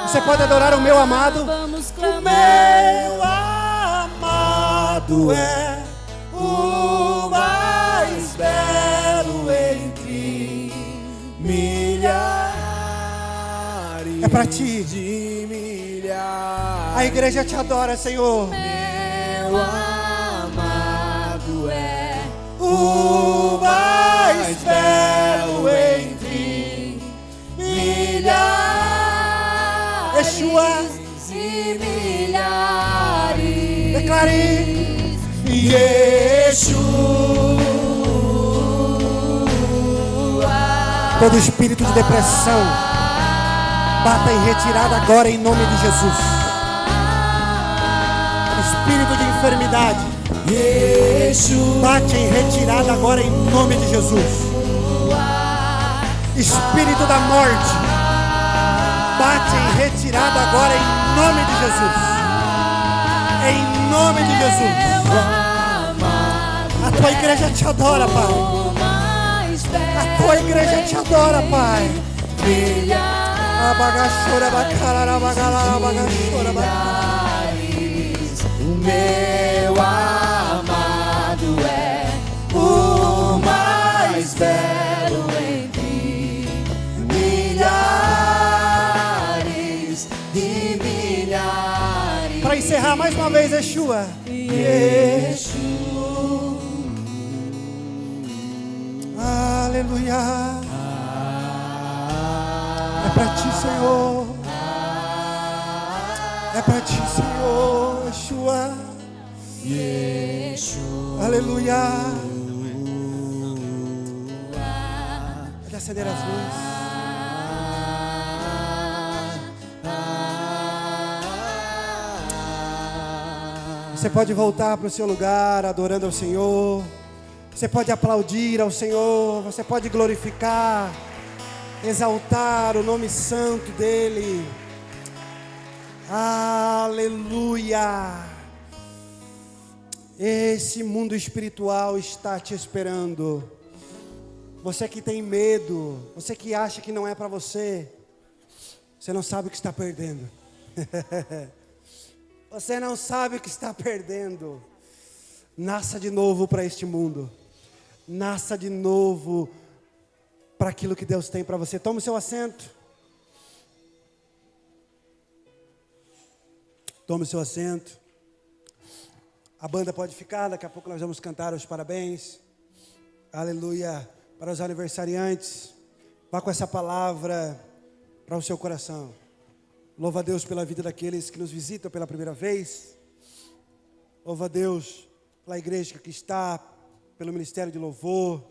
Você pode adorar o meu amado. Vamos O clamar. meu amado é o mais belo entre milhares. É pra ti. De milhares. A igreja te adora, Senhor. Meu amado é O mais belo entre milhares. Yeshua. e milhares. Declare. Todo espírito de depressão, bata em retirada agora em nome de Jesus. Espírito de enfermidade, bate em retirada agora em nome de Jesus. Espírito da morte, bate em retirada agora em nome de Jesus. Em nome de Jesus. A tua igreja te adora, Pai. A tua igreja te adora, Pai. Abagachora, bacarara, bagalá, abagachora, bacarara. O meu amado é o mais belo entre milhares de milhares. Para encerrar mais uma vez, Yeshua. Aleluia. É para ti, Senhor. É para ti, Senhor. Yeshua. Aleluia. Pode acender as luzes. Você pode voltar para o seu lugar adorando ao Senhor. Você pode aplaudir ao Senhor. Você pode glorificar, exaltar o nome santo dEle. Aleluia. Esse mundo espiritual está te esperando. Você que tem medo, você que acha que não é para você, você não sabe o que está perdendo. Você não sabe o que está perdendo. Nasça de novo para este mundo. Nasça de novo para aquilo que Deus tem para você. Tome o seu assento. Tome o seu assento. A banda pode ficar, daqui a pouco nós vamos cantar os parabéns. Aleluia. Para os aniversariantes, vá com essa palavra para o seu coração. Louva a Deus pela vida daqueles que nos visitam pela primeira vez. Louva a Deus pela igreja que aqui está, pelo Ministério de Louvor,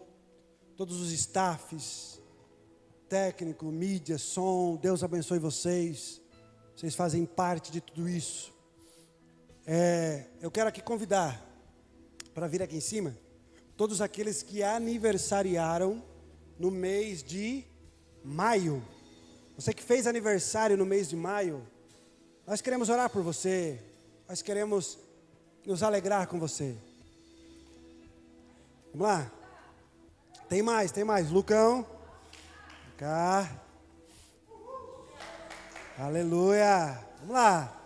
todos os staffs, técnico, mídia, som. Deus abençoe vocês. Vocês fazem parte de tudo isso. Eu quero aqui convidar para vir aqui em cima todos aqueles que aniversariaram no mês de maio. Você que fez aniversário no mês de maio, nós queremos orar por você. Nós queremos nos alegrar com você. Vamos lá? Tem mais. Lucão. Cá. Aleluia. Vamos lá.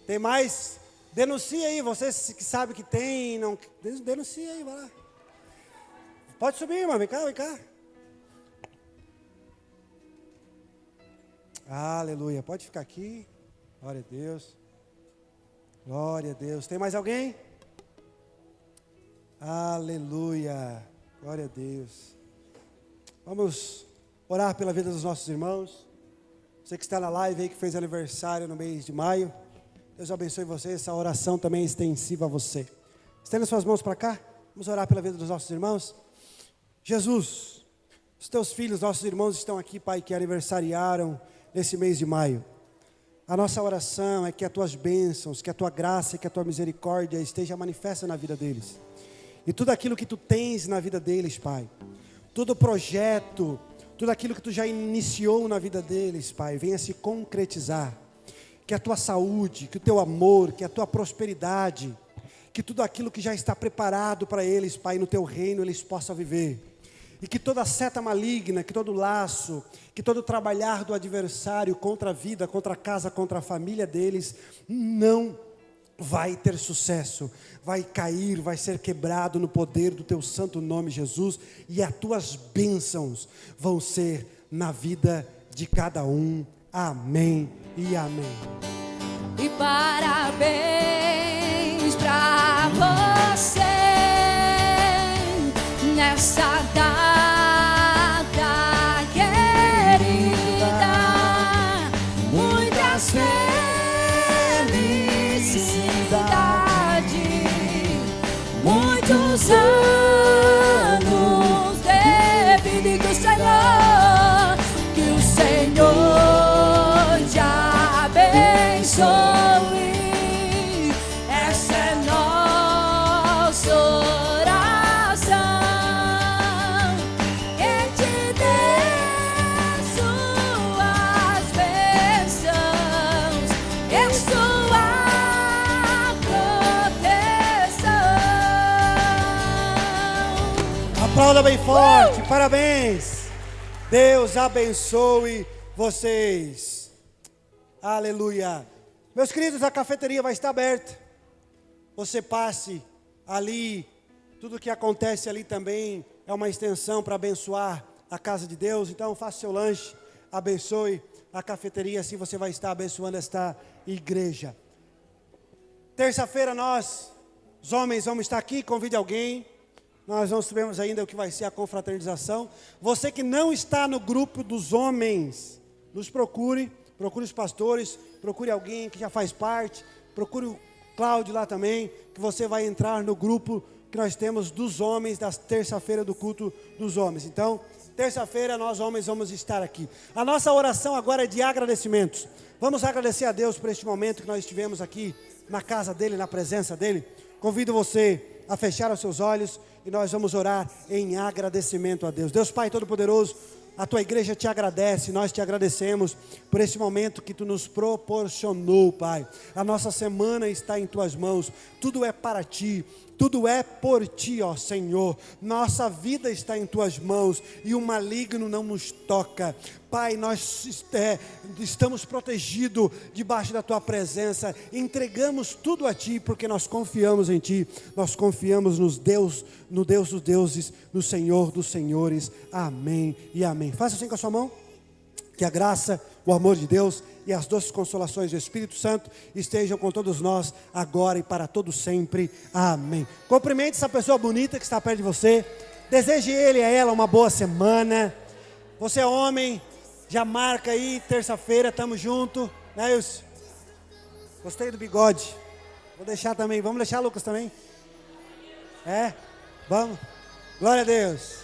Tem mais? Denuncia aí, você que sabe que tem, não, denuncia aí, vai lá. Pode subir, irmão, vem cá, vem cá. Aleluia, pode ficar aqui. Glória a Deus. Glória a Deus. Tem mais alguém? Aleluia. Glória a Deus. Vamos orar pela vida dos nossos irmãos. Você que está na live aí, que fez aniversário no mês de maio. Deus abençoe você. Essa oração também é extensiva a você. Estenda suas mãos para cá. Vamos orar pela vida dos nossos irmãos. Jesus, os teus filhos, nossos irmãos estão aqui, Pai, que aniversariaram nesse mês de maio. A nossa oração é que as tuas bênçãos, que a tua graça, que a tua misericórdia esteja manifesta na vida deles. E tudo aquilo que tu tens na vida deles, Pai. Todo projeto, tudo aquilo que tu já iniciou na vida deles, Pai, venha se concretizar. Que a tua saúde, que o teu amor, que a tua prosperidade, que tudo aquilo que já está preparado para eles, Pai, no teu reino, eles possam viver. E que toda seta maligna, que todo laço, que todo trabalhar do adversário contra a vida, contra a casa, contra a família deles, não vai ter sucesso, vai cair, vai ser quebrado no poder do teu santo nome, Jesus, e as tuas bênçãos vão ser na vida de cada um. Amém e amém. E parabéns pra você nessa data querida. Muitas felicidades, muitos anos de vida e que o Senhor te abençoe. Essa é nossa oração. Que te dê suas bênçãos e sua proteção. Aplauda bem forte, parabéns. Deus abençoe vocês. Aleluia. Meus queridos, a cafeteria vai estar aberta. Você passe ali. Tudo que acontece ali também é uma extensão para abençoar a casa de Deus. Então faça seu lanche, abençoe a cafeteria, assim você vai estar abençoando esta igreja. Terça-feira nós, os homens, vamos estar aqui. Convide alguém. Nós não sabemos ainda o que vai ser a confraternização. Você que não está no grupo dos homens, nos procure os pastores, procure alguém que já faz parte, procure o Cláudio lá também, que você vai entrar no grupo que nós temos dos homens, da terça-feira do culto dos homens. Então, terça-feira nós homens vamos estar aqui. A nossa oração agora é de agradecimentos. Vamos agradecer a Deus por este momento que nós estivemos aqui na casa dele, na presença dele. Convido você a fechar os seus olhos e nós vamos orar em agradecimento a Deus. Deus Pai Todo-Poderoso, a tua igreja te agradece, nós te agradecemos por esse momento que tu nos proporcionou, Pai. A nossa semana está em tuas mãos, tudo é para ti, tudo é por ti, ó Senhor. Nossa vida está em tuas mãos e o maligno não nos toca. Pai, nós estamos protegidos debaixo da tua presença, entregamos tudo a ti, porque nós confiamos em ti, nós confiamos no Deus dos deuses, no Senhor dos senhores. Amém e amém. Faça assim com a sua mão. Que a graça, o amor de Deus e as doces consolações do Espírito Santo estejam com todos nós, agora e para todo sempre. Amém. Cumprimente essa pessoa bonita que está perto de você. Deseje ele e a ela uma boa semana. Você é homem, já marca aí, terça-feira, estamos juntos, né, Wilson? Gostei do bigode. Vou deixar também, vamos deixar Lucas também? É? Vamos? Glória a Deus.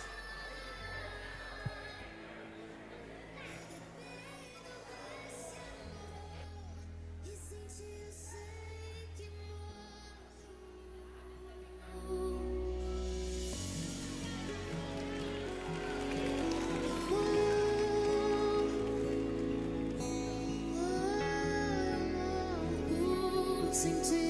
Sentir